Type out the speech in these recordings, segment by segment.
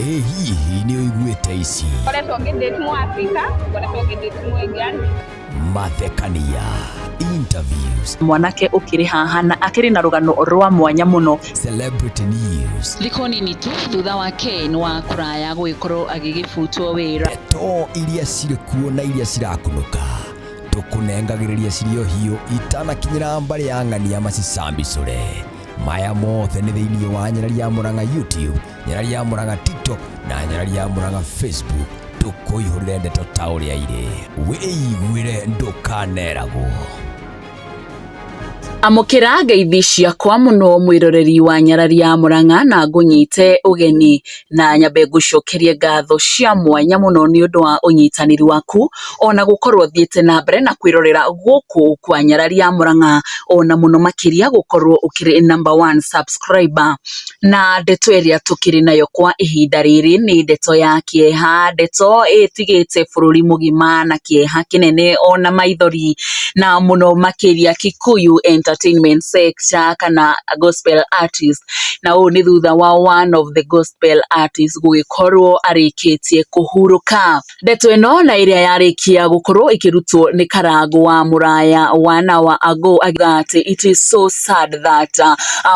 hihi nĩ ũiguĩte ici? Koretwo ngĩdate Mũafrika, koretwo ngĩdate Mũigani. Mathekania, interviews, mwanake ukiri haha na akiri na rugano rwa mwanya muno. Celebrity news, thikũ nini tu thutha wa Ken wa kuraya gũgĩkorwo agĩgĩbutwo wĩra. ndeto iria cirĩ kuo na iria cirakunũka tũkũnengagĩrĩria cirio hiũ itanakinyĩra mbarĩ ya ng'ania macicambicũre. Maya mothe nĩ thĩinĩ wa Nyarari ya Mũrang'a YouTube, Nyarari ya Mũrang'a TikTok na Nyarari ya Mũrang'a Facebook. Tũkũihũrĩre ndeto ta ũrĩa irĩ, wĩiguĩre ndũkaneragwo. Amukira ngeithi ciakwa muno mwiroreri wa Nyarari ya Mũrang'a na ngunyite ugeni na nyambe ngucokerie ngatho cia mwanya muno ni undu wa unyitaniri waku ona gukorwo thiete na mbere na kwirorera guku kwa Nyarari ya Mũrang'a ona muno makiria gukorwo ukiri number 1 subscriber. Na ndeto iria tukiri nayo kwa ihinda riri ni ndeto ya Kieha, ndeto itigite bururi mugima na Kieha kinene ona Maithori na muno makiria Gikuu entertainment sector kana gospel artist. Na huu ni thutha wa one of the gospel artists gugikorwo arikitie kuhuruka. Ndeto ino na iria yarikia gukorwo ikirutwo ni Karago wa Muraya 1 hour ago agati it is so sad that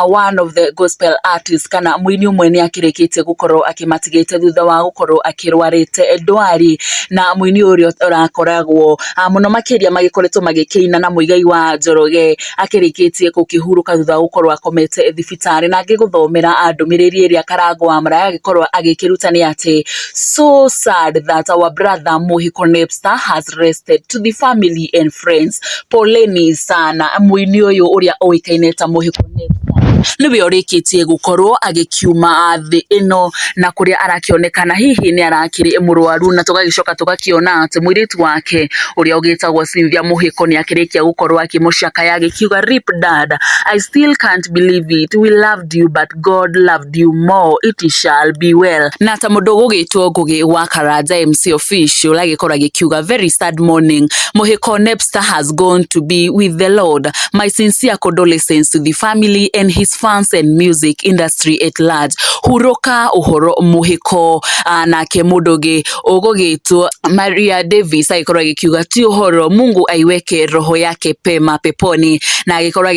one of the gospel artists kana mwini umwe ni akirikitie gukorwo akimatigite thutha wa gukorwo akirwarite ndwari. Na mwini urio urakoragwo muno makiria magikoretwo magikina na muigai wa Njoroge akirikitie kukihuruka thutha gukorwo akomete thibitari na ngiguthomera ndumiriri iria Karago wa Muraya agikorwo agikiruta ni ati so sad that our brother Muhiko Nebster has rested. To the family and friends, poleni sana. Mwini uyu uria oikaine ta Muhiko Nebster niwe orikitie gukorwo agikiuma thi ino na kuria arakionekana hihi ni arakiri murwaru, na tugagicoka tugakiona ati mwiritu wake uria ugitagwo Cynthia Muhiko ni akirikia gukorwo akimucaka yagikiuga rip dad, I still can't believe it, we loved you but God loved you more, it shall be well. Na ta mundu gugitwo Ngugi wa Karanja MC official agikorwo agikiuga very sad morning, Muhiko Nebster has gone to be with the Lord, my sincere condolences to the family and his fans and music industry at large. Huroka uhoro Muhiko. Nake mundugi ugugitwo Maria Davis agikorwo agikiuga ti uhoro, Mungu aiweke roho yake pema peponi. Na agikorwo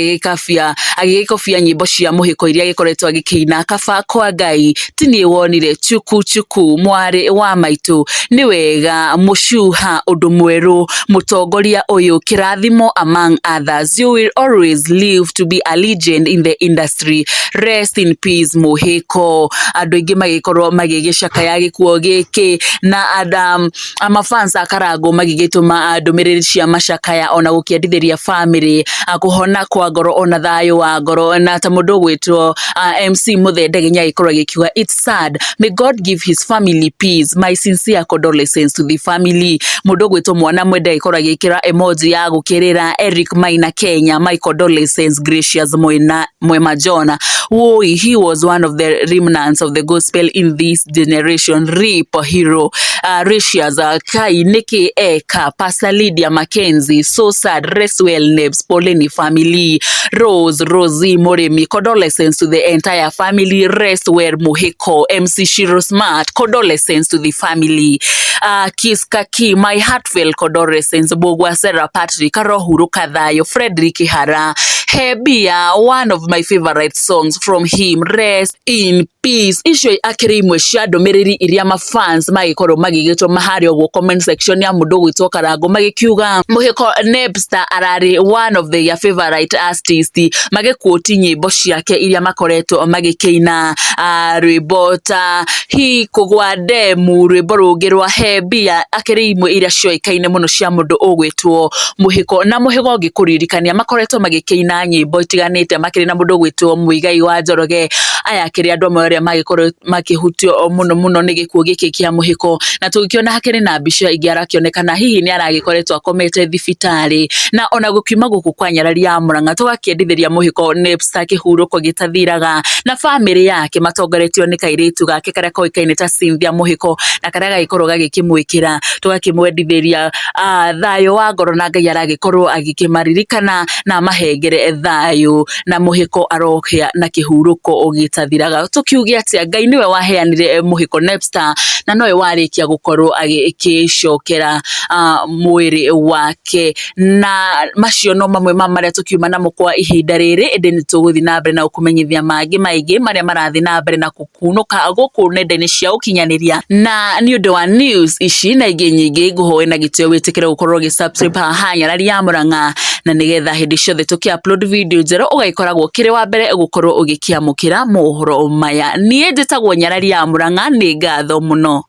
agikofia nyimbo cia Muhiko iria agikoretwo agikina kaba kwa Ngai, tini wonire chuku chuku mwari wa maitu ni wega mushuha undu mweru mutongoria uyu kirathimo among others, you will always live to be a legend in the industry, rest in peace Muhiko. Andu ingi magikorwo magigicaka ya gikuo giki na amafans akarago magigituma ndumiriri cia macakaya ona gukiendithiria family akuhona kwa ngoro ona thayo wa ngoro. Na ta mundu gwitwo MC Muthende nya ikorwo gikiuga it's sad, may God give his family peace, my sincere condolences to the family. Mundu gwitwo mwana mwenda ikorwo gikira emoji ya gukirira Eric Maina Kenya, my condolences Gracious Mwema John. He was one of the remnants of the gospel in this generation. Rip hero Gracious Kai Nikki Eka Pastor Lydia Mackenzie, so sad, rest well Nebs, poleni family. Rosie Moremi, condolences to the entire family, rest well Muhiko. MC Shiro Smart, condolences to the family. Kiskaki, my heartfelt condolences. Bogwa Sarah Patrick, Karohuruka Thayo, Frederick Hara, Hebia, one of my favorite songs from him, rest in peace. Isho akiri imwe cia ndumiriri iria mafans magikorwo magigitwo mahari ogwo comment section ya mundu gwitwo Karago magikiuga Muhiko Nebster arari one of their favorite artists, magikwoti nyimbo ciake iria makoretwo magikina rwimbo ta hi kugwa demu, rwimbo rungi rwa Hebia, akiri imwe iria cioikaine muno cia mundu ugwitwo Muhiko. Na Muhiko ngikuririkania makoretwo magikina nyimbo itiganite makiri na mundu gwitwo Muigai wa Njoroge. Aya akiri andu amwe aria magikorwo makihutio muno ni gikuo giki kia Muhiko, na tugikiona hakiri na mbica ingi arakionekana hihi ni aragikoretwo akomete thibitari. Na ona gukiuma guku kwa Nyarari ya Mũrang'a tugakiendithiria Muhiko Nebster kihuruko gitathiraga na family yake matongoretio ni kairitu gake karia koikaine ta Cynthia Muhiko na karia gagikorwo gagikimwikira tugakimwendithiria thayo wa ngoro na Ngai aragikorwo agikimaririkana na mahengere thayo na Muhiko arokia na kihuruko ogita gatathiraga tukiuge atia Ngai niwe waheanire Muhiko Nebster na nowe warikia gukorwo agicokera mwiri wake na macio no mamwe maria tukiuma namo kwa ihinda riri indi ni tuguthi na mbere na kumenyithia mangi maigi maria marathi na mbere na kukunuka guku nenda-ini cia ukinyaniria na ni undu wa news ici na ingi nyingi nguhoe na gitio witikire gukorwo gi-subscribe haha Nyarari ya Murang'a na nigetha hindi ciothe tuki-upload video njerũ ugaikoragwo kiri wa mbere gukorwo ugikiamukira mohoro maya. Nie njitagwo Nyarari ya Murang'a, ni ngatho muno.